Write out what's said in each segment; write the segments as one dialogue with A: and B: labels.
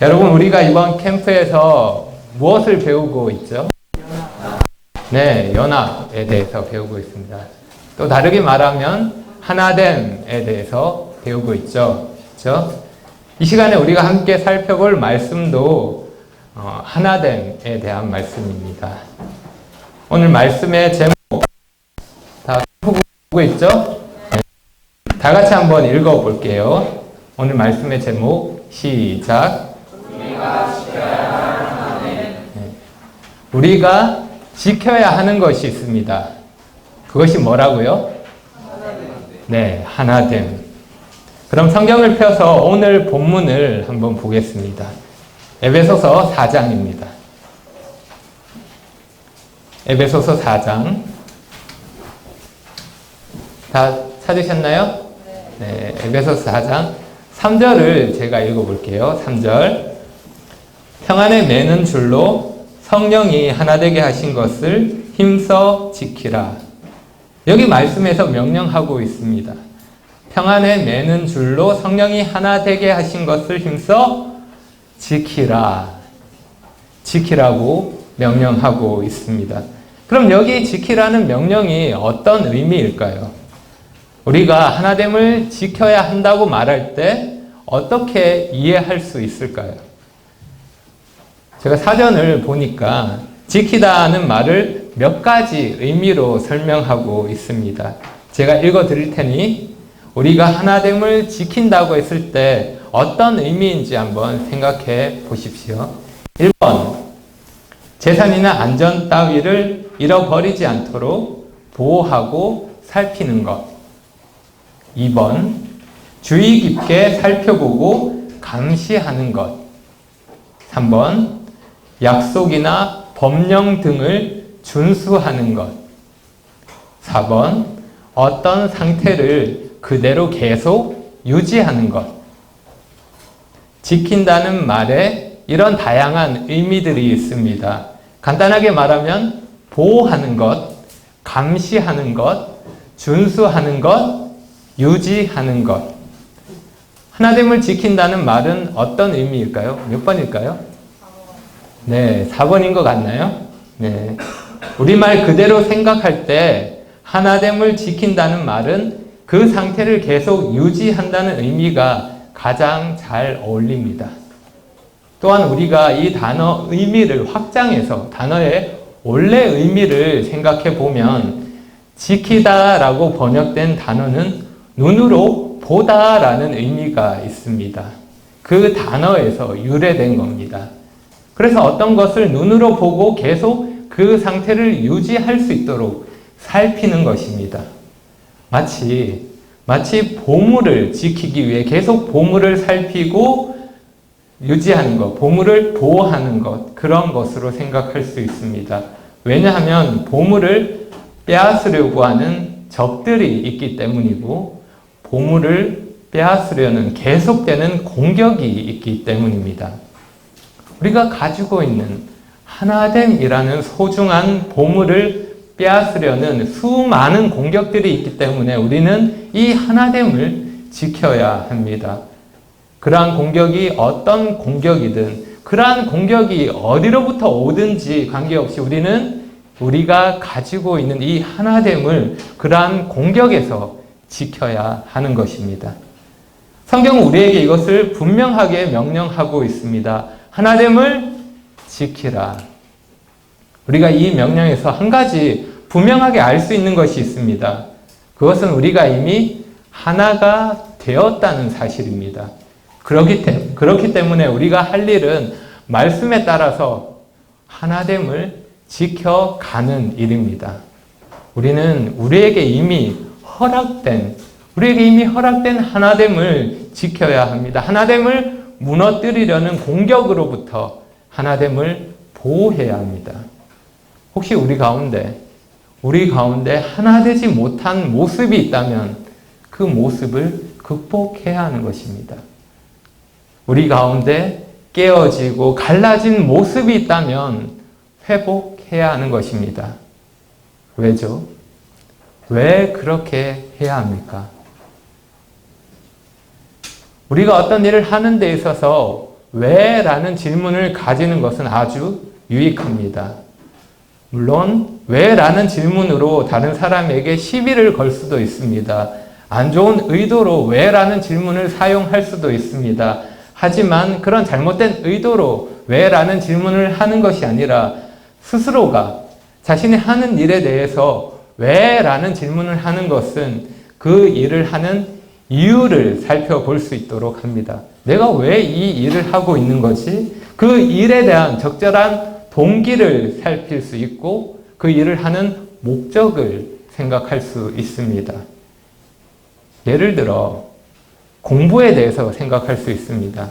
A: 여러분, 우리가 이번 캠프에서 무엇을 배우고 있죠? 네, 연합에 대해서 배우고 있습니다. 또 다르게 말하면 하나됨에 대해서 배우고 있죠. 그렇죠? 이 시간에 우리가 함께 살펴볼 말씀도 하나됨에 대한 말씀입니다. 오늘 말씀의 제목 다 보고 있죠? 네. 다 같이 한번 읽어볼게요. 오늘 말씀의 제목 시작. 우리가 지켜야 하는 것이 있습니다. 그것이 뭐라고요? 네, 하나됨. 그럼 성경을 펴서 오늘 본문을 한번 보겠습니다. 에베소서 4장입니다. 에베소서 4장. 다 찾으셨나요? 네, 에베소서 4장 3절을 제가 읽어볼게요. 3절. 평안에 매는 줄로 성령이 하나 되게 하신 것을 힘써 지키라. 여기 말씀에서 명령하고 있습니다. 평안에 매는 줄로 성령이 하나 되게 하신 것을 힘써 지키라. 지키라고 명령하고 있습니다. 그럼 여기 지키라는 명령이 어떤 의미일까요? 우리가 하나됨을 지켜야 한다고 말할 때 어떻게 이해할 수 있을까요? 제가 사전을 보니까 지키다는 말을 몇 가지 의미로 설명하고 있습니다. 제가 읽어 드릴 테니 우리가 하나됨을 지킨다고 했을 때 어떤 의미인지 한번 생각해 보십시오. 1번, 재산이나 안전 따위를 잃어버리지 않도록 보호하고 살피는 것. 2번, 주의 깊게 살펴보고 감시하는 것. 3번, 약속이나 법령 등을 준수하는 것. 4번, 어떤 상태를 그대로 계속 유지하는 것. 지킨다는 말에 이런 다양한 의미들이 있습니다. 간단하게 말하면 보호하는 것, 감시하는 것, 준수하는 것, 유지하는 것. 하나됨을 지킨다는 말은 어떤 의미일까요? 몇 번일까요? 네, 4번인 것 같나요? 네. 우리말 그대로 생각할 때 하나됨을 지킨다는 말은 그 상태를 계속 유지한다는 의미가 가장 잘 어울립니다. 또한 우리가 이 단어 의미를 확장해서 단어의 원래 의미를 생각해 보면 지키다라고 번역된 단어는 눈으로 보다라는 의미가 있습니다. 그 단어에서 유래된 겁니다. 그래서 어떤 것을 눈으로 보고 계속 그 상태를 유지할 수 있도록 살피는 것입니다. 마치 보물을 지키기 위해 계속 보물을 살피고 유지하는 것, 보물을 보호하는 것, 그런 것으로 생각할 수 있습니다. 왜냐하면 보물을 빼앗으려고 하는 적들이 있기 때문이고 보물을 빼앗으려는 계속되는 공격이 있기 때문입니다. 우리가 가지고 있는 하나됨이라는 소중한 보물을 빼앗으려는 수많은 공격들이 있기 때문에 우리는 이 하나됨을 지켜야 합니다. 그러한 공격이 어떤 공격이든 그러한 공격이 어디로부터 오든지 관계없이 우리는 우리가 가지고 있는 이 하나됨을 그러한 공격에서 지켜야 하는 것입니다. 성경은 우리에게 이것을 분명하게 명령하고 있습니다. 하나됨을 지키라. 우리가 이 명령에서 한 가지 분명하게 알 수 있는 것이 있습니다. 그것은 우리가 이미 하나가 되었다는 사실입니다. 그렇기 때문에 우리가 할 일은 말씀에 따라서 하나됨을 지켜가는 일입니다. 우리는 우리에게 이미 허락된 하나됨을 지켜야 합니다. 하나됨을 무너뜨리려는 공격으로부터 하나됨을 보호해야 합니다. 혹시 우리 가운데 하나되지 못한 모습이 있다면 그 모습을 극복해야 하는 것입니다. 우리 가운데 깨어지고 갈라진 모습이 있다면 회복해야 하는 것입니다. 왜죠? 왜 그렇게 해야 합니까? 우리가 어떤 일을 하는 데 있어서 왜? 라는 질문을 가지는 것은 아주 유익합니다. 물론 왜? 라는 질문으로 다른 사람에게 시비를 걸 수도 있습니다. 안 좋은 의도로 왜? 라는 질문을 사용할 수도 있습니다. 하지만 그런 잘못된 의도로 왜? 라는 질문을 하는 것이 아니라 스스로가 자신이 하는 일에 대해서 왜? 라는 질문을 하는 것은 그 일을 하는 이유를 살펴볼 수 있도록 합니다. 내가 왜 이 일을 하고 있는 거지? 그 일에 대한 적절한 동기를 살필 수 있고 그 일을 하는 목적을 생각할 수 있습니다. 예를 들어 공부에 대해서 생각할 수 있습니다.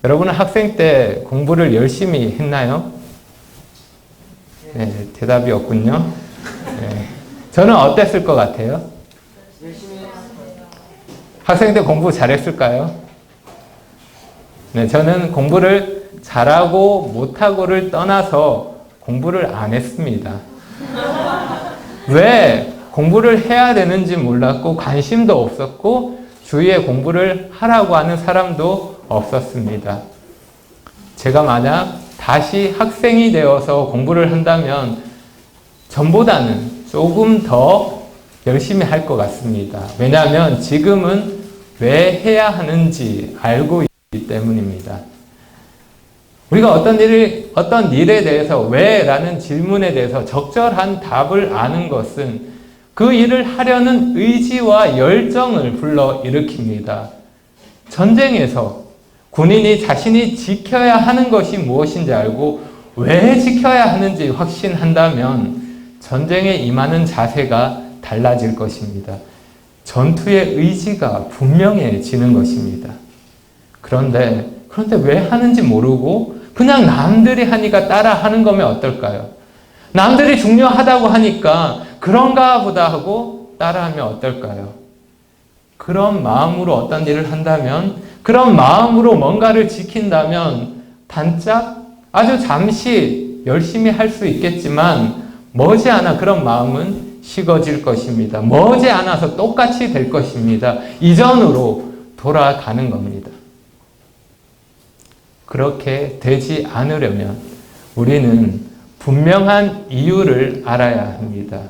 A: 여러분은 학생 때 공부를 열심히 했나요? 네, 대답이 없군요. 네. 저는 어땠을 것 같아요? 학생 때 공부 잘했을까요? 네, 저는 공부를 잘하고 못하고를 떠나서 공부를 안 했습니다. 왜 공부를 해야 되는지 몰랐고 관심도 없었고 주위에 공부를 하라고 하는 사람도 없었습니다. 제가 만약 다시 학생이 되어서 공부를 한다면 전보다는 조금 더 열심히 할 것 같습니다. 왜냐하면 지금은 왜 해야 하는지 알고 있기 때문입니다. 우리가 어떤 일에 대해서 왜? 라는 질문에 대해서 적절한 답을 아는 것은 그 일을 하려는 의지와 열정을 불러일으킵니다. 전쟁에서 군인이 자신이 지켜야 하는 것이 무엇인지 알고 왜 지켜야 하는지 확신한다면 전쟁에 임하는 자세가 달라질 것입니다. 전투의 의지가 분명해지는 것입니다. 그런데 왜 하는지 모르고 그냥 남들이 하니까 따라 하는 거면 어떨까요? 남들이 중요하다고 하니까 그런가 보다 하고 따라하면 어떨까요? 그런 마음으로 어떤 일을 한다면, 그런 마음으로 뭔가를 지킨다면 단짝 아주 잠시 열심히 할 수 있겠지만 머지않아 그런 마음은 식어질 것입니다. 머지않아서 똑같이 될 것입니다. 이전으로 돌아가는 겁니다. 그렇게 되지 않으려면 우리는 분명한 이유를 알아야 합니다.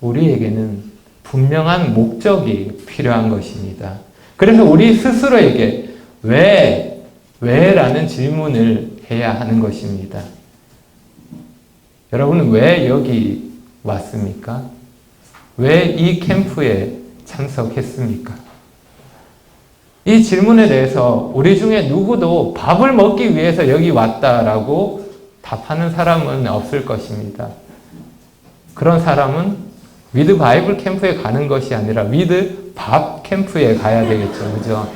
A: 우리에게는 분명한 목적이 필요한 것입니다. 그래서 우리 스스로에게 왜? 라는 질문을 해야 하는 것입니다. 여러분은 왜 여기 왔습니까? 왜 이 캠프에 참석했습니까? 이 질문에 대해서 우리 중에 누구도 밥을 먹기 위해서 여기 왔다라고 답하는 사람은 없을 것입니다. 그런 사람은 위드 바이블 캠프에 가는 것이 아니라 위드 밥 캠프에 가야 되겠죠. 그죠?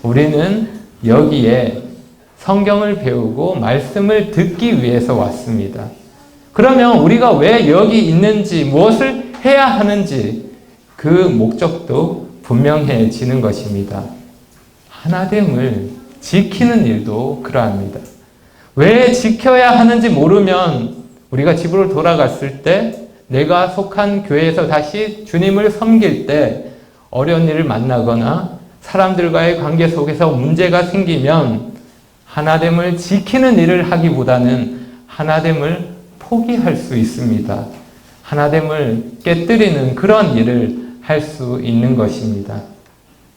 A: 우리는 여기에 성경을 배우고 말씀을 듣기 위해서 왔습니다. 그러면 우리가 왜 여기 있는지, 무엇을 해야 하는지 그 목적도 분명해지는 것입니다. 하나됨을 지키는 일도 그러합니다. 왜 지켜야 하는지 모르면 우리가 집으로 돌아갔을 때 내가 속한 교회에서 다시 주님을 섬길 때 어려운 일을 만나거나 사람들과의 관계 속에서 문제가 생기면 하나됨을 지키는 일을 하기보다는 하나됨을 포기할 수 있습니다. 하나됨을 깨뜨리는 그런 일을 할 수 있는 것입니다.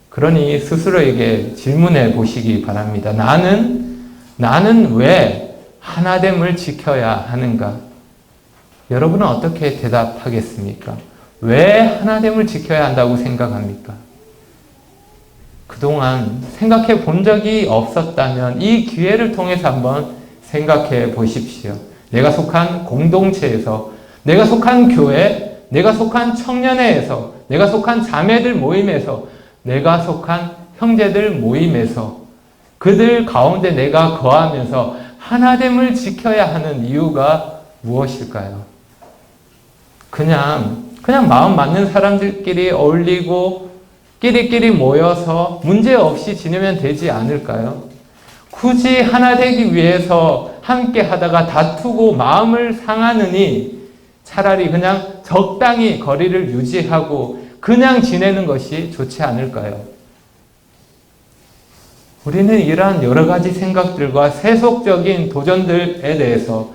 A: 그러니 스스로에게 질문해 보시기 바랍니다. 나는 왜 하나됨을 지켜야 하는가? 여러분은 어떻게 대답하겠습니까? 왜 하나됨을 지켜야 한다고 생각합니까? 그동안 생각해 본 적이 없었다면 이 기회를 통해서 한번 생각해 보십시오. 내가 속한 공동체에서, 내가 속한 교회, 내가 속한 청년회에서, 내가 속한 자매들 모임에서, 내가 속한 형제들 모임에서 그들 가운데 내가 거하면서 하나됨을 지켜야 하는 이유가 무엇일까요? 그냥 마음 맞는 사람들끼리 어울리고 끼리끼리 모여서 문제없이 지내면 되지 않을까요? 굳이 하나 되기 위해서 함께 하다가 다투고 마음을 상하느니 차라리 그냥 적당히 거리를 유지하고 그냥 지내는 것이 좋지 않을까요? 우리는 이러한 여러 가지 생각들과 세속적인 도전들에 대해서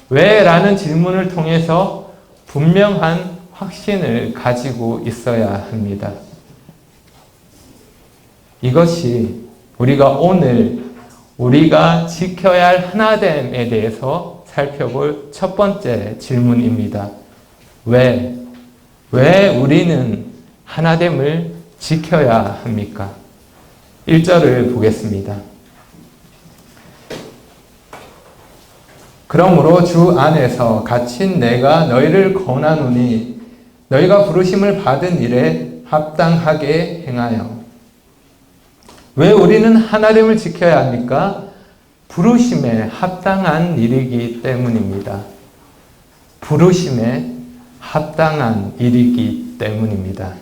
A: 왜? 라는 질문을 통해서 분명한 확신을 가지고 있어야 합니다. 이것이 우리가 오늘 우리가 지켜야 할 하나됨에 대해서 살펴볼 첫 번째 질문입니다. 왜? 왜 우리는 하나됨을 지켜야 합니까? 1절을 보겠습니다. 그러므로 주 안에서 갇힌 내가 너희를 권하노니 너희가 부르심을 받은 일에 합당하게 행하여. 왜 우리는 하나됨을 지켜야 합니까? 부르심에 합당한 일이기 때문입니다. 부르심에 합당한 일이기 때문입니다.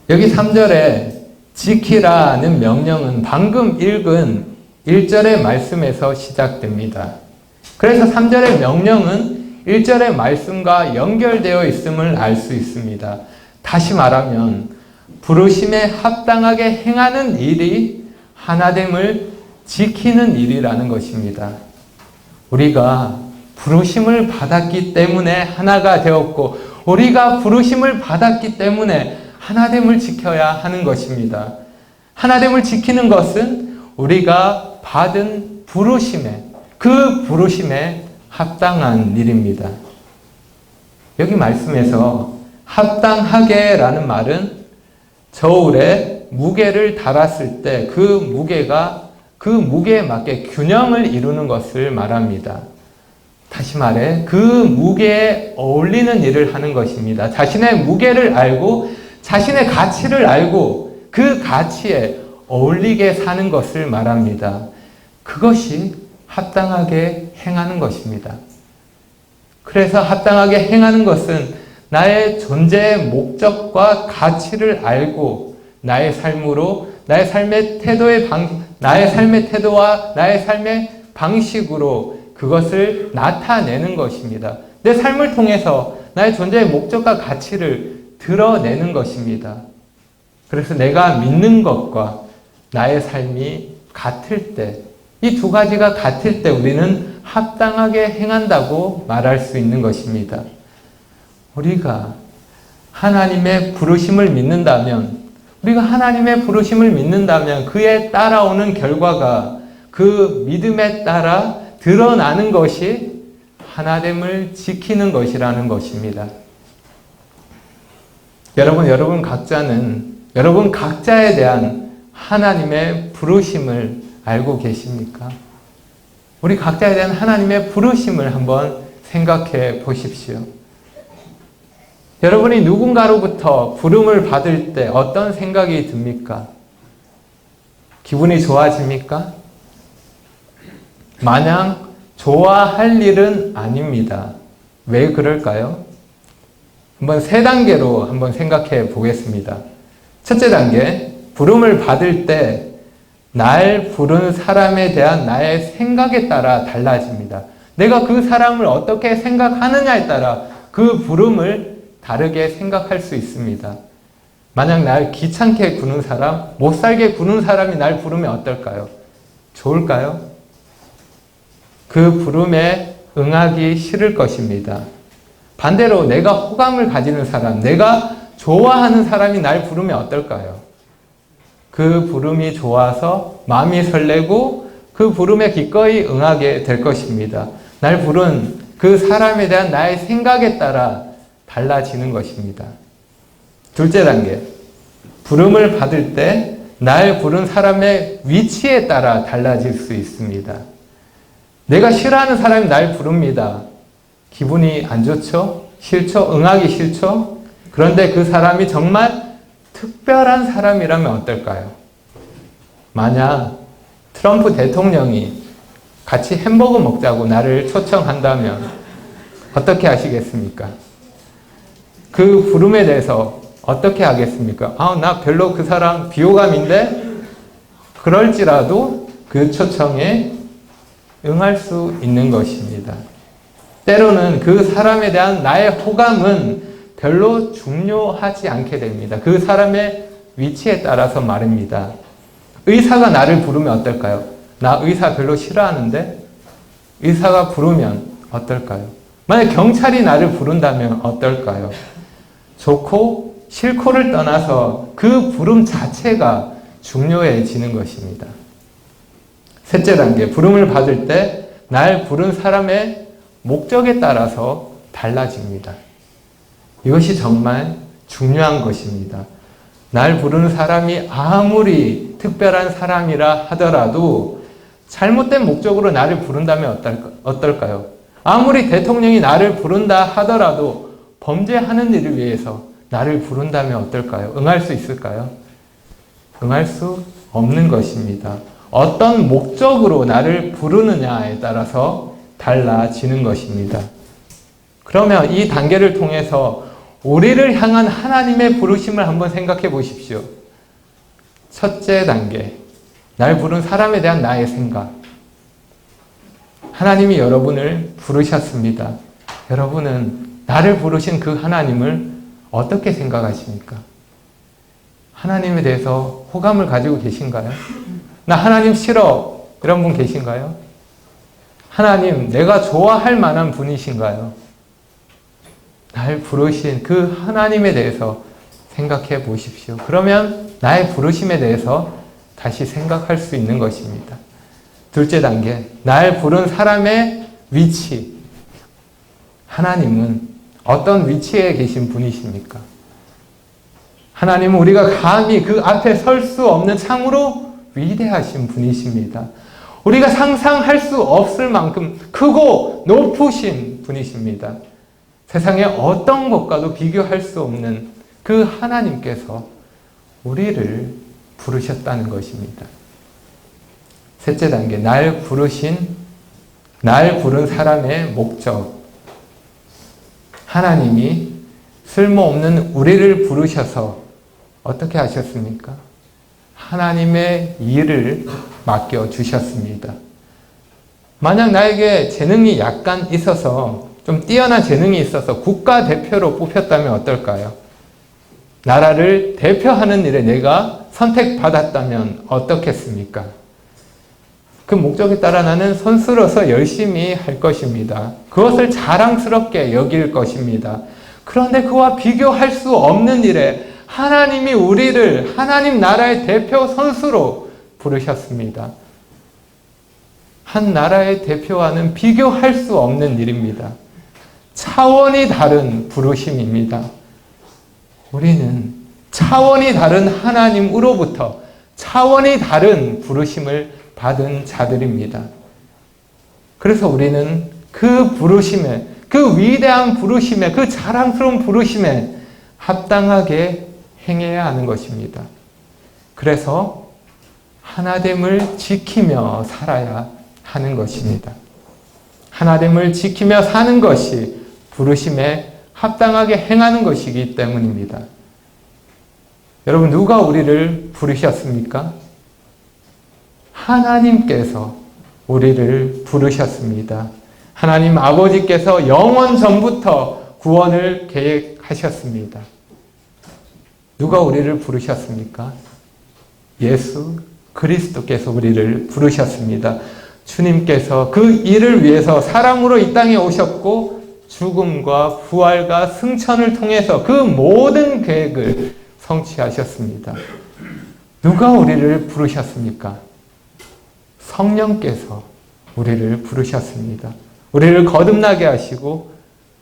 A: 여기 3절에 지키라는 명령은 방금 읽은 1절의 말씀에서 시작됩니다. 그래서 3절의 명령은 1절의 말씀과 연결되어 있음을 알 수 있습니다. 다시 말하면 부르심에 합당하게 행하는 일이 하나됨을 지키는 일이라는 것입니다. 우리가 부르심을 받았기 때문에 하나가 되었고 우리가 부르심을 받았기 때문에 하나됨을 지켜야 하는 것입니다. 하나됨을 지키는 것은 우리가 받은 부르심에, 그 부르심에 합당한 일입니다. 여기 말씀에서 합당하게 라는 말은 저울에 무게를 달았을 때 그 무게가 그 무게에 맞게 균형을 이루는 것을 말합니다. 다시 말해 그 무게에 어울리는 일을 하는 것입니다. 자신의 무게를 알고 자신의 가치를 알고 그 가치에 어울리게 사는 것을 말합니다. 그것이 합당하게 행하는 것입니다. 그래서 합당하게 행하는 것은 나의 존재의 목적과 가치를 알고 나의 삶으로, 나의 삶의 태도와 나의 삶의 방식으로 그것을 나타내는 것입니다. 내 삶을 통해서 나의 존재의 목적과 가치를 드러내는 것입니다. 그래서 내가 믿는 것과 나의 삶이 같을 때, 이 두 가지가 같을 때 우리는 합당하게 행한다고 말할 수 있는 것입니다. 우리가 하나님의 부르심을 믿는다면, 그에 따라오는 결과가 그 믿음에 따라 드러나는 것이 하나됨을 지키는 것이라는 것입니다. 여러분 각자에 대한 하나님의 부르심을 알고 계십니까? 우리 각자에 대한 하나님의 부르심을 한번 생각해 보십시오. 여러분이 누군가로부터 부름을 받을 때 어떤 생각이 듭니까? 기분이 좋아집니까? 마냥 좋아할 일은 아닙니다. 왜 그럴까요? 한번 3단계로 한번 생각해 보겠습니다. 첫째 단계, 부름을 받을 때 날 부른 사람에 대한 나의 생각에 따라 달라집니다. 내가 그 사람을 어떻게 생각하느냐에 따라 그 부름을 다르게 생각할 수 있습니다. 만약 날 귀찮게 구는 사람, 못살게 구는 사람이 날 부르면 어떨까요? 좋을까요? 그 부름에 응하기 싫을 것입니다. 반대로 내가 호감을 가지는 사람, 내가 좋아하는 사람이 날 부르면 어떨까요? 그 부름이 좋아서 마음이 설레고 그 부름에 기꺼이 응하게 될 것입니다. 날 부른 그 사람에 대한 나의 생각에 따라 달라지는 것입니다. 둘째 단계, 부름을 받을 때 날 부른 사람의 위치에 따라 달라질 수 있습니다. 내가 싫어하는 사람이 날 부릅니다. 기분이 안 좋죠? 싫죠? 응하기 싫죠? 그런데 그 사람이 정말 특별한 사람이라면 어떨까요? 만약 트럼프 대통령이 같이 햄버거 먹자고 나를 초청한다면 어떻게 하시겠습니까? 그 부름에 대해서 어떻게 하겠습니까? 나 별로 그 사람 비호감인데? 그럴지라도 그 초청에 응할 수 있는 것입니다. 때로는 그 사람에 대한 나의 호감은 별로 중요하지 않게 됩니다. 그 사람의 위치에 따라서 말입니다. 의사가 나를 부르면 어떨까요? 나 의사 별로 싫어하는데 의사가 부르면 어떨까요? 만약 경찰이 나를 부른다면 어떨까요? 좋고 싫고를 떠나서 그 부름 자체가 중요해지는 것입니다. 셋째 단계, 부름을 받을 때 날 부른 사람의 목적에 따라서 달라집니다. 이것이 정말 중요한 것입니다. 날 부르는 사람이 아무리 특별한 사람이라 하더라도 잘못된 목적으로 나를 부른다면 어떨까요? 아무리 대통령이 나를 부른다 하더라도 범죄하는 일을 위해서 나를 부른다면 어떨까요? 응할 수 있을까요? 응할 수 없는 것입니다. 어떤 목적으로 나를 부르느냐에 따라서 달라지는 것입니다. 그러면 이 단계를 통해서 우리를 향한 하나님의 부르심을 한번 생각해 보십시오. 첫째 단계, 날 부른 사람에 대한 나의 생각. 하나님이 여러분을 부르셨습니다. 여러분은 나를 부르신 그 하나님을 어떻게 생각하십니까? 하나님에 대해서 호감을 가지고 계신가요? 나 하나님 싫어. 이런 분 계신가요? 하나님, 내가 좋아할 만한 분이신가요? 날 부르신 그 하나님에 대해서 생각해 보십시오. 그러면 나의 부르심에 대해서 다시 생각할 수 있는 것입니다. 둘째 단계, 날 부른 사람의 위치. 하나님은 어떤 위치에 계신 분이십니까? 하나님은 우리가 감히 그 앞에 설 수 없는 참으로 위대하신 분이십니다. 우리가 상상할 수 없을 만큼 크고 높으신 분이십니다. 세상의 어떤 것과도 비교할 수 없는 그 하나님께서 우리를 부르셨다는 것입니다. 셋째 단계, 날 부른 사람의 목적. 하나님이 쓸모없는 우리를 부르셔서 어떻게 하셨습니까? 하나님의 일을 맡겨주셨습니다. 만약 나에게 재능이 약간 있어서 좀 뛰어난 재능이 있어서 국가대표로 뽑혔다면 어떨까요? 나라를 대표하는 일에 내가 선택받았다면 어떻겠습니까? 그 목적에 따라 나는 선수로서 열심히 할 것입니다. 그것을 자랑스럽게 여길 것입니다. 그런데 그와 비교할 수 없는 일에 하나님이 우리를 하나님 나라의 대표 선수로 부르셨습니다. 한 나라의 대표와는 비교할 수 없는 일입니다. 차원이 다른 부르심입니다. 우리는 차원이 다른 하나님으로부터 차원이 다른 부르심을 받은 자들입니다. 그래서 우리는 그 부르심에, 그 위대한 부르심에, 그 자랑스러운 부르심에 합당하게 행해야 하는 것입니다. 그래서 하나됨을 지키며 살아야 하는 것입니다. 하나됨을 지키며 사는 것이 부르심에 합당하게 행하는 것이기 때문입니다. 여러분, 누가 우리를 부르셨습니까? 하나님께서 우리를 부르셨습니다. 하나님 아버지께서 영원 전부터 구원을 계획하셨습니다. 누가 우리를 부르셨습니까? 예수 그리스도께서 우리를 부르셨습니다. 주님께서 그 일을 위해서 사람으로 이 땅에 오셨고 죽음과 부활과 승천을 통해서 그 모든 계획을 성취하셨습니다. 누가 우리를 부르셨습니까? 성령께서 우리를 부르셨습니다. 우리를 거듭나게 하시고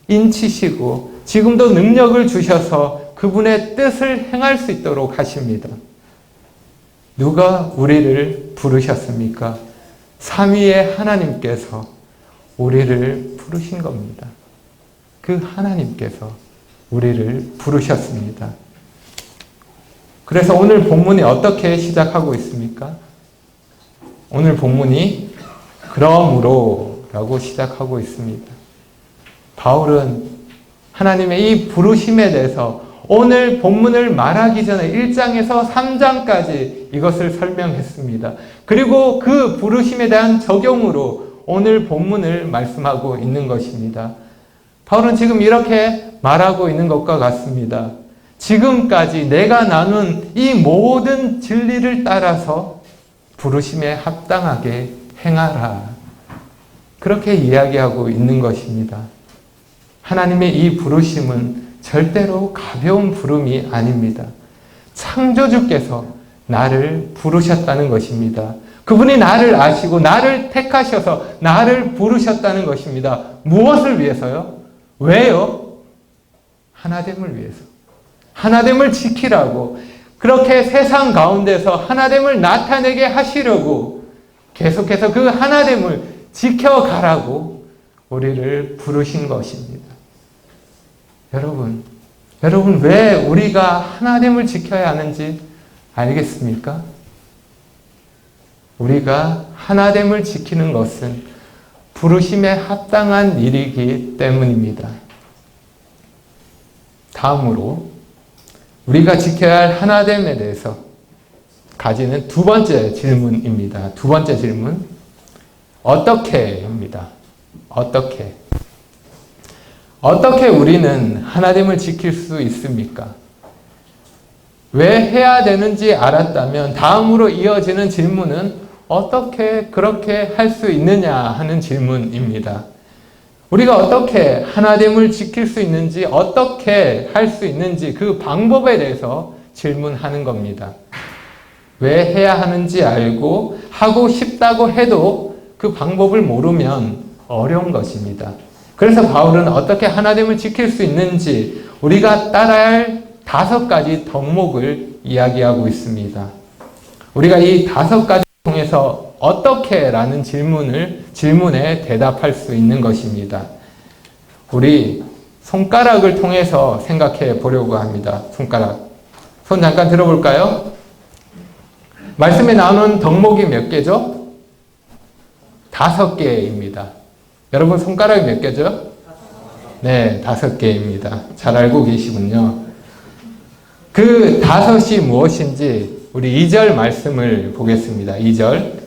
A: 인치시고 지금도 능력을 주셔서 그분의 뜻을 행할 수 있도록 하십니다. 누가 우리를 부르셨습니까? 삼위의 하나님께서 우리를 부르신 겁니다. 그 하나님께서 우리를 부르셨습니다. 그래서 오늘 본문이 어떻게 시작하고 있습니까? 오늘 본문이 그러므로 라고 시작하고 있습니다. 바울은 하나님의 이 부르심에 대해서 오늘 본문을 말하기 전에 1장에서 3장까지 이것을 설명했습니다. 그리고 그 부르심에 대한 적용으로 오늘 본문을 말씀하고 있는 것입니다. 바울은 지금 이렇게 말하고 있는 것과 같습니다. 지금까지 내가 나눈 이 모든 진리를 따라서 부르심에 합당하게 행하라. 그렇게 이야기하고 있는 것입니다. 하나님의 이 부르심은 절대로 가벼운 부름이 아닙니다. 창조주께서 나를 부르셨다는 것입니다. 그분이 나를 아시고 나를 택하셔서 나를 부르셨다는 것입니다. 무엇을 위해서요? 왜요? 하나됨을 위해서. 하나됨을 지키라고, 그렇게 세상 가운데서 하나됨을 나타내게 하시려고 계속해서 그 하나됨을 지켜가라고 우리를 부르신 것입니다. 여러분 왜 우리가 하나됨을 지켜야 하는지 알겠습니까? 우리가 하나됨을 지키는 것은 부르심에 합당한 일이기 때문입니다. 다음으로 우리가 지켜야 할 하나됨에 대해서 가지는 두 번째 질문입니다. 두 번째 질문, 어떻게입니다. 어떻게 우리는 하나됨을 지킬 수 있습니까? 왜 해야 되는지 알았다면 다음으로 이어지는 질문은 어떻게 그렇게 할 수 있느냐 하는 질문입니다. 우리가 어떻게 하나됨을 지킬 수 있는지, 어떻게 할 수 있는지 그 방법에 대해서 질문하는 겁니다. 왜 해야 하는지 알고 하고 싶다고 해도 그 방법을 모르면 어려운 것입니다. 그래서 바울은 어떻게 하나됨을 지킬 수 있는지 우리가 따라야 할 5가지 덕목을 이야기하고 있습니다. 우리가 이 5가지 통해서 어떻게? 라는 질문에 대답할 수 있는 것입니다. 우리 손가락을 통해서 생각해 보려고 합니다. 손가락. 손 잠깐 들어볼까요? 말씀에 나오는 덕목이 몇 개죠? 5개입니다. 여러분 손가락이 몇 개죠? 네, 5개입니다. 잘 알고 계시군요. 그 5이 무엇인지 우리 2절 말씀을 보겠습니다. 2절.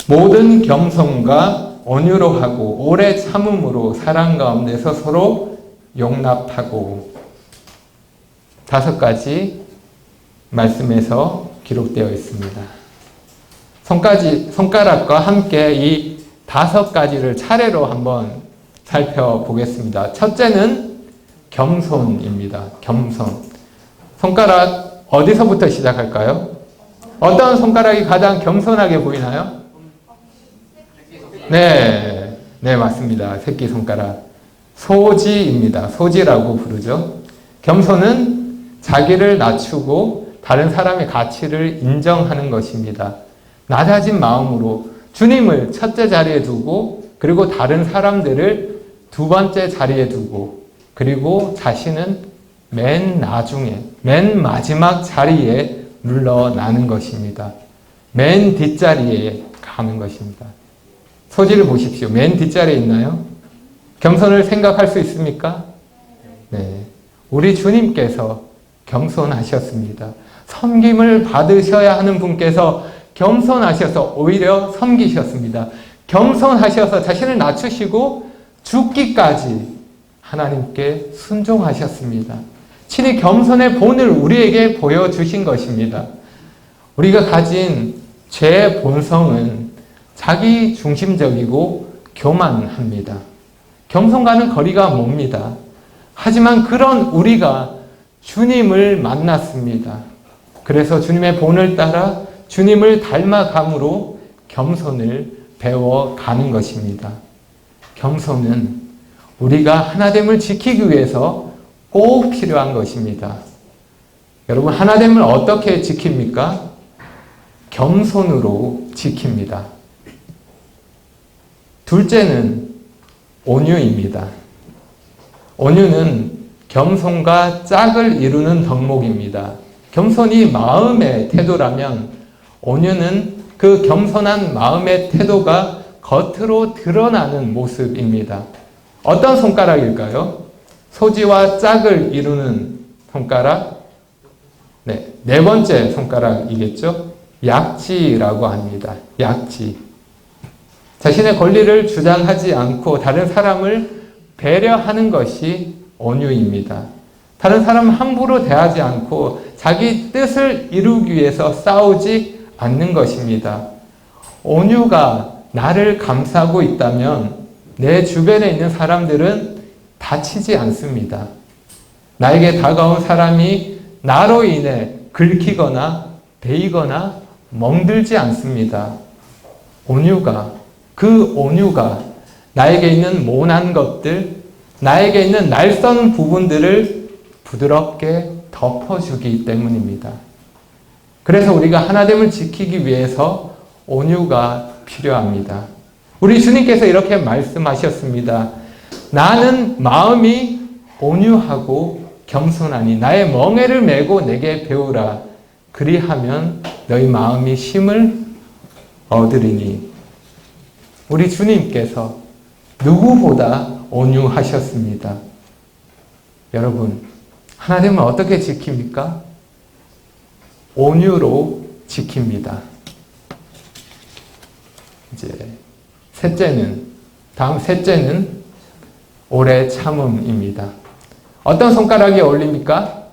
A: 모든 겸손과 온유로 하고 오래 참음으로 사랑 가운데서 서로 용납하고, 5가지 말씀에서 기록되어 있습니다. 손가락과 함께 이 5가지를 차례로 한번 살펴보겠습니다. 첫째는 겸손입니다. 겸손. 손가락 어디서부터 시작할까요? 어떤 손가락이 가장 겸손하게 보이나요? 네, 맞습니다. 새끼손가락. 소지입니다. 소지라고 부르죠. 겸손은 자기를 낮추고 다른 사람의 가치를 인정하는 것입니다. 낮아진 마음으로 주님을 첫째 자리에 두고, 그리고 다른 사람들을 2번째 자리에 두고, 그리고 자신은 맨 나중에, 맨 마지막 자리에 물러나는 것입니다. 맨 뒷자리에 가는 것입니다. 소지를 보십시오. 맨 뒷자리에 있나요? 겸손을 생각할 수 있습니까? 네. 우리 주님께서 겸손하셨습니다. 섬김을 받으셔야 하는 분께서 겸손하셔서 오히려 섬기셨습니다. 겸손하셔서 자신을 낮추시고 죽기까지 하나님께 순종하셨습니다. 친히 겸손의 본을 우리에게 보여주신 것입니다. 우리가 가진 죄의 본성은 자기 중심적이고 교만합니다. 겸손과는 거리가 멉니다. 하지만 그런 우리가 주님을 만났습니다. 그래서 주님의 본을 따라 주님을 닮아감으로 겸손을 배워가는 것입니다. 겸손은 우리가 하나됨을 지키기 위해서 꼭 필요한 것입니다. 여러분, 하나됨을 어떻게 지킵니까? 겸손으로 지킵니다. 둘째는 온유입니다. 온유는 겸손과 짝을 이루는 덕목입니다. 겸손이 마음의 태도라면 온유는 그 겸손한 마음의 태도가 겉으로 드러나는 모습입니다. 어떤 손가락일까요? 소지와 짝을 이루는 손가락? 네, 4번째 손가락이겠죠? 약지라고 합니다. 약지. 자신의 권리를 주장하지 않고 다른 사람을 배려하는 것이 온유입니다. 다른 사람 함부로 대하지 않고 자기 뜻을 이루기 위해서 싸우지 않는 것입니다. 온유가 나를 감싸고 있다면 내 주변에 있는 사람들은 다치지 않습니다. 나에게 다가온 사람이 나로 인해 긁히거나 베이거나 멍들지 않습니다. 그 온유가 나에게 있는 모난 것들, 나에게 있는 날선 부분들을 부드럽게 덮어주기 때문입니다. 그래서 우리가 하나됨을 지키기 위해서 온유가 필요합니다. 우리 주님께서 이렇게 말씀하셨습니다. 나는 마음이 온유하고 겸손하니 나의 멍에를 메고 내게 배우라. 그리하면 너희 마음이 쉼을 얻으리니. 우리 주님께서 누구보다 온유하셨습니다. 여러분, 하나님은 어떻게 지킵니까? 온유로 지킵니다. 이제 다음 셋째는 오래 참음입니다. 어떤 손가락이 어울립니까?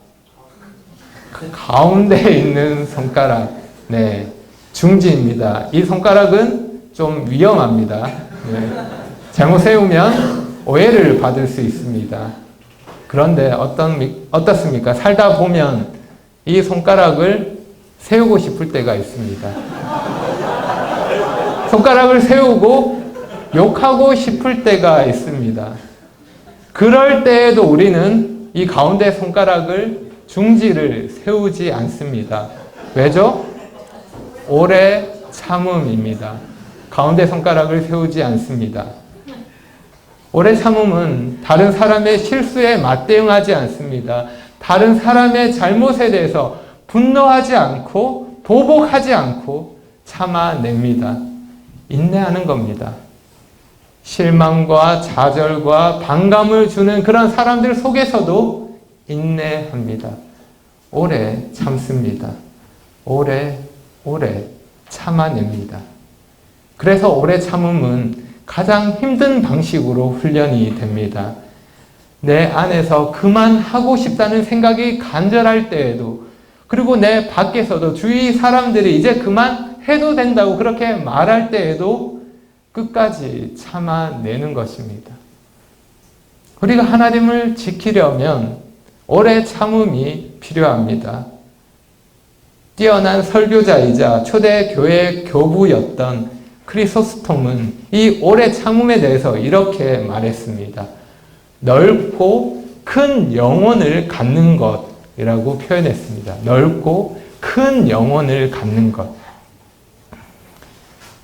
A: 가운데 있는 손가락. 네, 중지입니다. 이 손가락은 좀 위험합니다. 네, 잘못 세우면 오해를 받을 수 있습니다. 그런데 어떻습니까? 살다 보면 이 손가락을 세우고 싶을 때가 있습니다. 손가락을 세우고 욕하고 싶을 때가 있습니다. 그럴 때에도 우리는 이 가운데 손가락을 중지를 세우지 않습니다. 왜죠? 오래 참음입니다. 가운데 손가락을 세우지 않습니다. 오래 참음은 다른 사람의 실수에 맞대응하지 않습니다. 다른 사람의 잘못에 대해서 분노하지 않고 보복하지 않고 참아냅니다. 인내하는 겁니다. 실망과 좌절과 반감을 주는 그런 사람들 속에서도 인내합니다. 오래 참습니다. 오래 참아냅니다. 그래서 오래 참음은 가장 힘든 방식으로 훈련이 됩니다. 내 안에서 그만하고 싶다는 생각이 간절할 때에도, 그리고 내 밖에서도 주위 사람들이 이제 그만해도 된다고 그렇게 말할 때에도 끝까지 참아내는 것입니다. 우리가 하나님을 지키려면 오래 참음이 필요합니다. 뛰어난 설교자이자 초대교회 교부였던 크리소스톰은 이 오래 참음에 대해서 이렇게 말했습니다. 넓고 큰 영혼을 갖는 것이라고 표현했습니다. 넓고 큰 영혼을 갖는 것.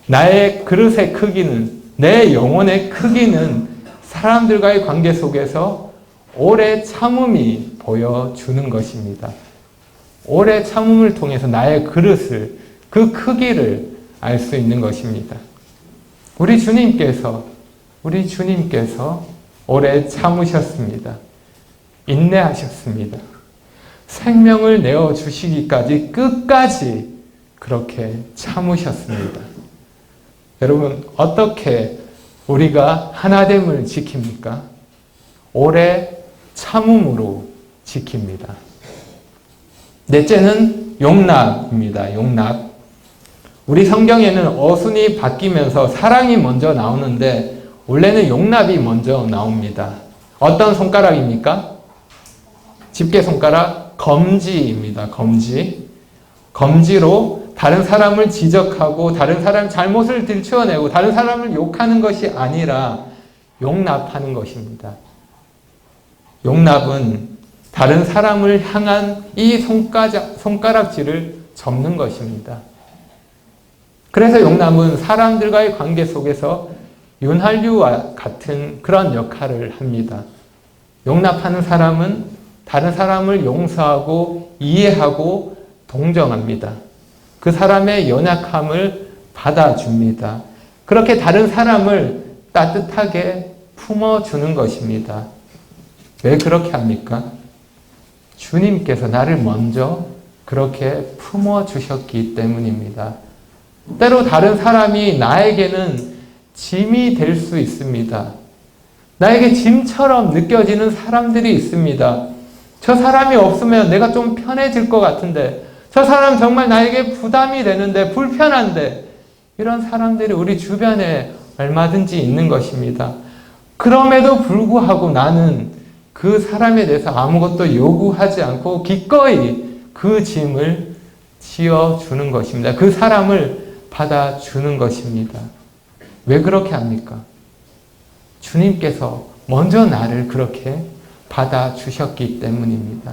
A: 나의 그릇의 크기는, 내 영혼의 크기는 사람들과의 관계 속에서 오래 참음이 보여주는 것입니다. 오래 참음을 통해서 나의 그릇을, 그 크기를 알 수 있는 것입니다. 우리 주님께서 오래 참으셨습니다. 인내하셨습니다. 생명을 내어주시기까지 끝까지 그렇게 참으셨습니다. 여러분, 어떻게 우리가 하나됨을 지킵니까? 오래 참음으로 지킵니다. 넷째는 용납입니다. 용납. 우리 성경에는 어순이 바뀌면서 사랑이 먼저 나오는데 원래는 용납이 먼저 나옵니다. 어떤 손가락입니까? 집게 손가락, 검지입니다. 검지로 다른 사람을 지적하고 다른 사람 잘못을 들추어내고 다른 사람을 욕하는 것이 아니라 용납하는 것입니다. 용납은 다른 사람을 향한 이 손가락질을 접는 것입니다. 그래서 용납은 사람들과의 관계 속에서 윤활유와 같은 그런 역할을 합니다. 용납하는 사람은 다른 사람을 용서하고 이해하고 동정합니다. 그 사람의 연약함을 받아줍니다. 그렇게 다른 사람을 따뜻하게 품어주는 것입니다. 왜 그렇게 합니까? 주님께서 나를 먼저 그렇게 품어주셨기 때문입니다. 때로 다른 사람이 나에게는 짐이 될 수 있습니다. 나에게 짐처럼 느껴지는 사람들이 있습니다. 저 사람이 없으면 내가 좀 편해질 것 같은데, 저 사람 정말 나에게 부담이 되는데, 불편한데, 이런 사람들이 우리 주변에 얼마든지 있는 것입니다. 그럼에도 불구하고 나는 그 사람에 대해서 아무것도 요구하지 않고 기꺼이 그 짐을 지어주는 것입니다. 그 사람을 받아주는 것입니다. 왜 그렇게 합니까? 주님께서 먼저 나를 그렇게 받아주셨기 때문입니다.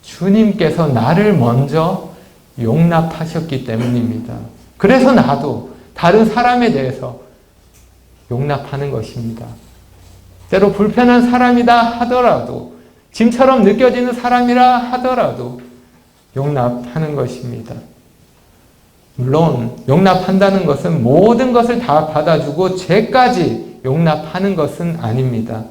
A: 주님께서 나를 먼저 용납하셨기 때문입니다. 그래서 나도 다른 사람에 대해서 용납하는 것입니다. 때로 불편한 사람이다 하더라도, 짐처럼 느껴지는 사람이라 하더라도 용납하는 것입니다. 물론 용납한다는 것은 모든 것을 다 받아주고 죄까지 용납하는 것은 아닙니다.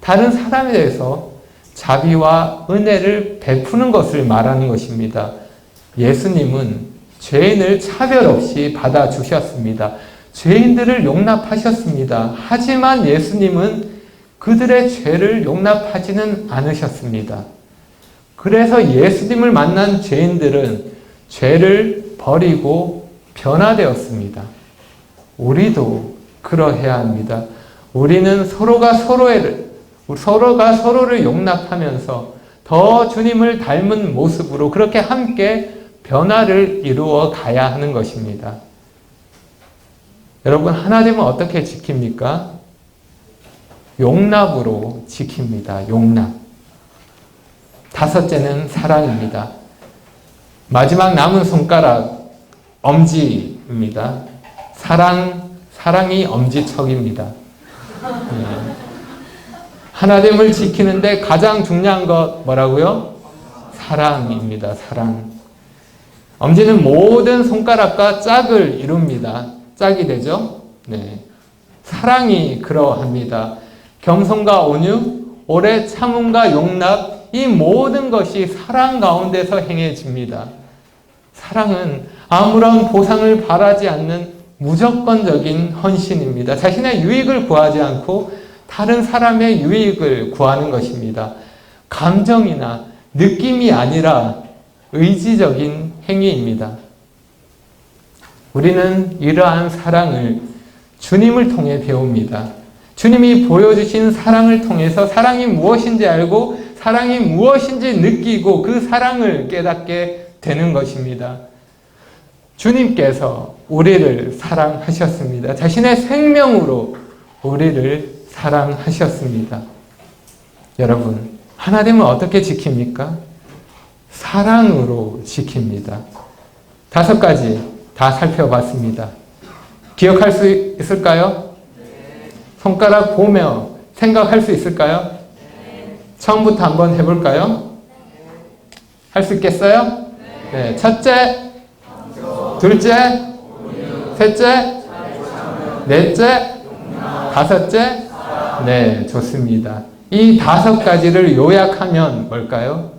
A: 다른 사람에 대해서 자비와 은혜를 베푸는 것을 말하는 것입니다. 예수님은 죄인을 차별 없이 받아주셨습니다. 죄인들을 용납하셨습니다. 하지만 예수님은 그들의 죄를 용납하지는 않으셨습니다. 그래서 예수님을 만난 죄인들은 죄를 버리고 변화되었습니다. 우리도 그러해야 합니다. 우리는 서로가 서로를 용납하면서 더 주님을 닮은 모습으로 그렇게 함께 변화를 이루어 가야 하는 것입니다. 여러분, 하나님은 어떻게 지킵니까? 용납으로 지킵니다. 용납. 다섯째는 사랑입니다. 마지막 남은 손가락, 엄지입니다. 사랑이 엄지척입니다. 하나님을 지키는데 가장 중요한 것 뭐라고요? 사랑입니다. 사랑. 엄지는 모든 손가락과 짝을 이룹니다. 짝이 되죠? 네. 사랑이 그러합니다. 겸손과 온유, 오래 참음과 용납, 이 모든 것이 사랑 가운데서 행해집니다. 사랑은 아무런 보상을 바라지 않는 무조건적인 헌신입니다. 자신의 유익을 구하지 않고 다른 사람의 유익을 구하는 것입니다. 감정이나 느낌이 아니라 의지적인 행위입니다. 우리는 이러한 사랑을 주님을 통해 배웁니다. 주님이 보여주신 사랑을 통해서 사랑이 무엇인지 알고 사랑이 무엇인지 느끼고 그 사랑을 깨닫게 되는 것입니다. 주님께서 우리를 사랑하셨습니다. 자신의 생명으로 우리를 사랑하셨습니다. 여러분, 하나님은 어떻게 지킵니까? 사랑으로 지킵니다. 5가지 다 살펴봤습니다. 기억할 수 있을까요? 손가락 보며 생각할 수 있을까요? 처음부터 한번 해볼까요? 할 수 있겠어요? 네. 첫째, 둘째, 셋째, 넷째, 다섯째. 네, 좋습니다. 이 5가지를 요약하면 뭘까요?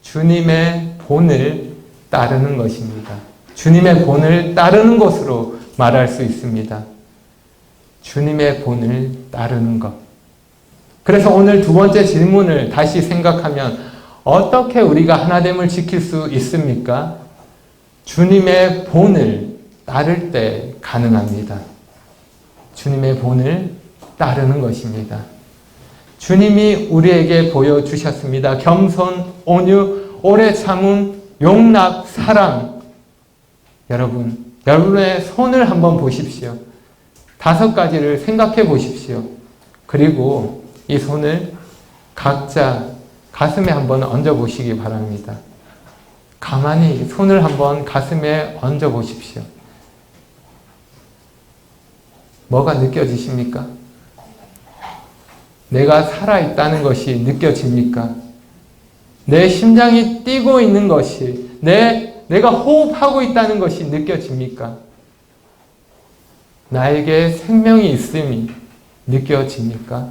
A: 주님의 본을 따르는 것입니다. 주님의 본을 따르는 것으로 말할 수 있습니다. 주님의 본을 따르는 것. 그래서 오늘 2번째 질문을 다시 생각하면 어떻게 우리가 하나됨을 지킬 수 있습니까? 주님의 본을 따를 때 가능합니다. 주님의 본을 따르는 것입니다. 주님이 우리에게 보여주셨습니다. 겸손, 온유, 오래 참음, 용납, 사랑. 여러분의 손을 한번 보십시오. 5가지를 생각해 보십시오. 그리고 이 손을 각자 가슴에 한번 얹어 보시기 바랍니다. 가만히 손을 한번 가슴에 얹어 보십시오. 뭐가 느껴지십니까? 내가 살아있다는 것이 느껴집니까? 내 심장이 뛰고 있는 것이, 내가 호흡하고 있다는 것이 느껴집니까? 나에게 생명이 있음이 느껴집니까?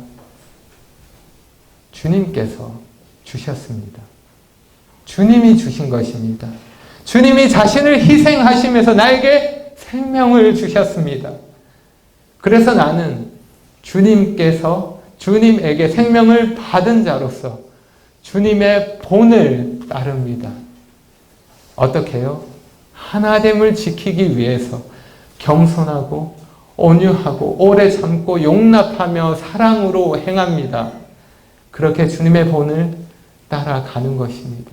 A: 주님께서 주셨습니다. 주님이 주신 것입니다. 주님이 자신을 희생하시면서 나에게 생명을 주셨습니다. 그래서 나는 주님께서 주님에게 생명을 받은 자로서 주님의 본을 따릅니다. 어떻게 해요? 하나됨을 지키기 위해서 겸손하고 온유하고 오래 참고 용납하며 사랑으로 행합니다. 그렇게 주님의 본을 따라가는 것입니다.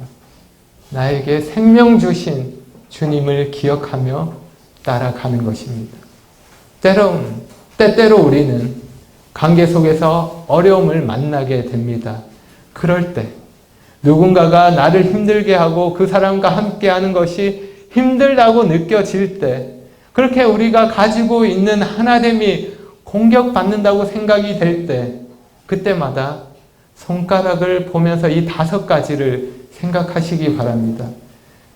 A: 나에게 생명 주신 주님을 기억하며 따라가는 것입니다. 때때로 우리는 관계 속에서 어려움을 만나게 됩니다. 그럴 때 누군가가 나를 힘들게 하고 그 사람과 함께 하는 것이 힘들다고 느껴질 때, 그렇게 우리가 가지고 있는 하나됨이 공격받는다고 생각이 될 때, 그때마다 손가락을 보면서 이 5가지를 생각하시기 바랍니다.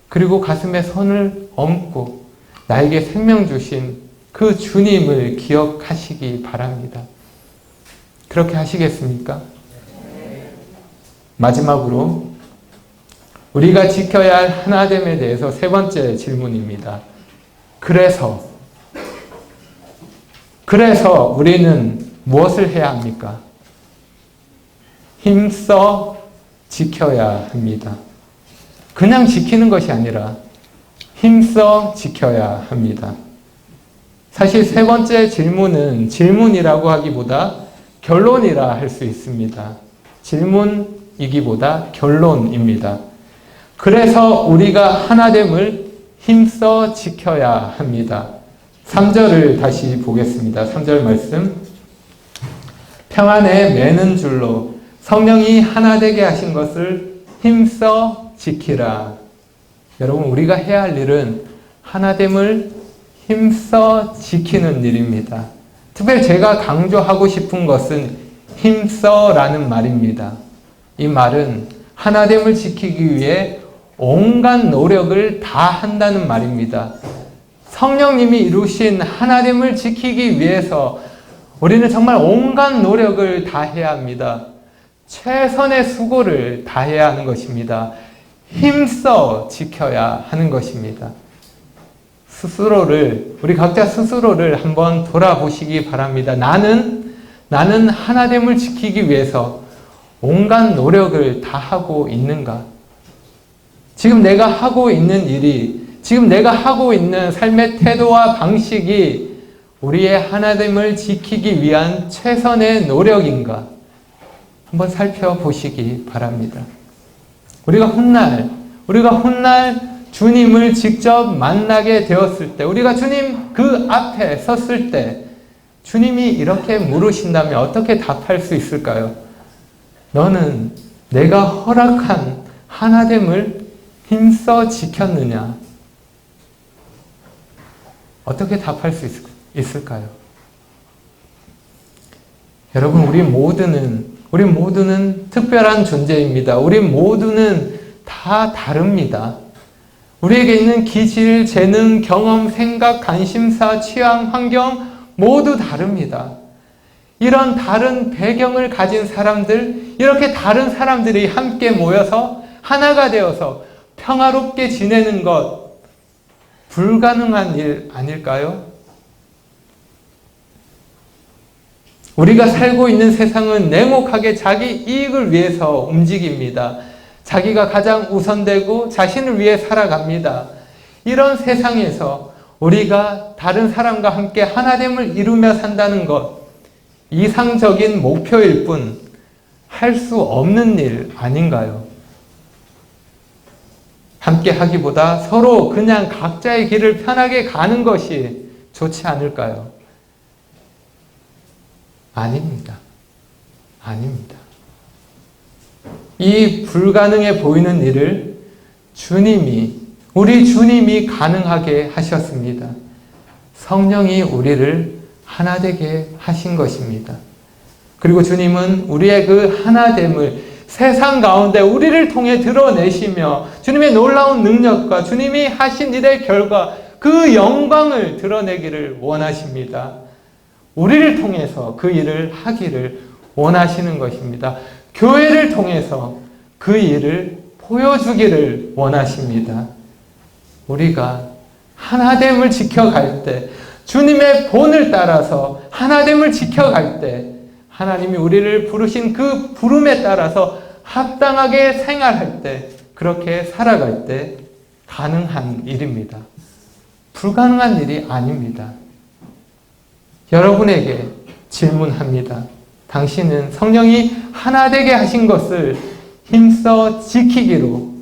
A: 그리고 가슴에 손을 얹고 나에게 생명 주신 그 주님을 기억하시기 바랍니다. 그렇게 하시겠습니까? 마지막으로 우리가 지켜야 할 하나됨에 대해서 3번째 질문입니다. 그래서 우리는 무엇을 해야 합니까? 힘써 지켜야 합니다. 그냥 지키는 것이 아니라 힘써 지켜야 합니다. 사실 3번째 질문은 질문이라고 하기보다 결론이라 할 수 있습니다. 질문이기보다 결론입니다. 그래서 우리가 하나됨을 힘써 지켜야 합니다. 3절을 다시 보겠습니다. 3절 말씀. 평안에 매는 줄로 성령이 하나 되게 하신 것을 힘써 지키라. 여러분, 우리가 해야 할 일은 하나됨을 힘써 지키는 일입니다. 특별히 제가 강조하고 싶은 것은 힘써라는 말입니다. 이 말은 하나됨을 지키기 위해 온갖 노력을 다 한다는 말입니다. 성령님이 이루신 하나됨을 지키기 위해서 우리는 정말 온갖 노력을 다 해야 합니다. 최선의 수고를 다해야 하는 것입니다. 힘써 지켜야 하는 것입니다. 우리 각자 스스로를 한번 돌아보시기 바랍니다. 나는 하나됨을 지키기 위해서 온갖 노력을 다 하고 있는가? 지금 내가 하고 있는 일이, 지금 내가 하고 있는 삶의 태도와 방식이 우리의 하나됨을 지키기 위한 최선의 노력인가? 한번 살펴보시기 바랍니다. 우리가 훗날 주님을 직접 만나게 되었을 때, 우리가 주님 그 앞에 섰을 때 주님이 이렇게 물으신다면 어떻게 답할 수 있을까요? 너는 내가 허락한 하나됨을 힘써 지켰느냐? 어떻게 답할 수 있을까요? 여러분, 우리 모두는 특별한 존재입니다. 우리 모두는 다 다릅니다. 우리에게 있는 기질, 재능, 경험, 생각, 관심사, 취향, 환경 모두 다릅니다. 이런 다른 배경을 가진 사람들, 이렇게 다른 사람들이 함께 모여서 하나가 되어서 평화롭게 지내는 것, 불가능한 일 아닐까요? 우리가 살고 있는 세상은 냉혹하게 자기 이익을 위해서 움직입니다. 자기가 가장 우선되고 자신을 위해 살아갑니다. 이런 세상에서 우리가 다른 사람과 함께 하나됨을 이루며 산다는 것, 이상적인 목표일 뿐 할 수 없는 일 아닌가요? 함께 하기보다 서로 그냥 각자의 길을 편하게 가는 것이 좋지 않을까요? 아닙니다. 이 불가능해 보이는 일을 우리 주님이 가능하게 하셨습니다. 성령이 우리를 하나 되게 하신 것입니다. 그리고 주님은 우리의 그 하나됨을 세상 가운데 우리를 통해 드러내시며 주님의 놀라운 능력과 주님이 하신 일의 결과, 그 영광을 드러내기를 원하십니다. 우리를 통해서 그 일을 하기를 원하시는 것입니다. 교회를 통해서 그 일을 보여주기를 원하십니다. 우리가 하나됨을 지켜갈 때, 주님의 본을 따라서 하나됨을 지켜갈 때 하나님이 우리를 부르신 그 부름에 따라서 합당하게 생활할 때, 그렇게 살아갈 때 가능한 일입니다. 불가능한 일이 아닙니다. 여러분에게 질문합니다. 당신은 성령이 하나 되게 하신 것을 힘써 지키기로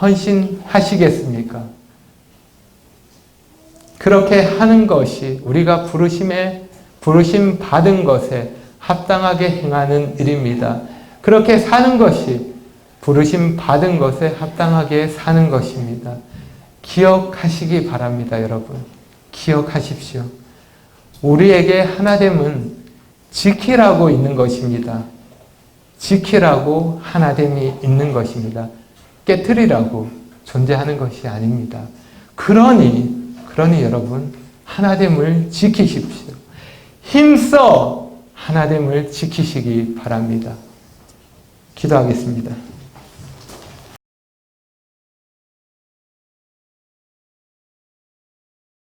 A: 헌신하시겠습니까? 그렇게 하는 것이 우리가 부르심 받은 것에 합당하게 행하는 일입니다. 그렇게 사는 것이 부르심 받은 것에 합당하게 사는 것입니다. 기억하시기 바랍니다, 여러분. 기억하십시오. 우리에게 하나됨은 지키라고 있는 것입니다. 지키라고 하나됨이 있는 것입니다. 깨트리라고 존재하는 것이 아닙니다. 그러니 여러분, 하나됨을 지키십시오. 힘써 하나됨을 지키시기 바랍니다. 기도하겠습니다.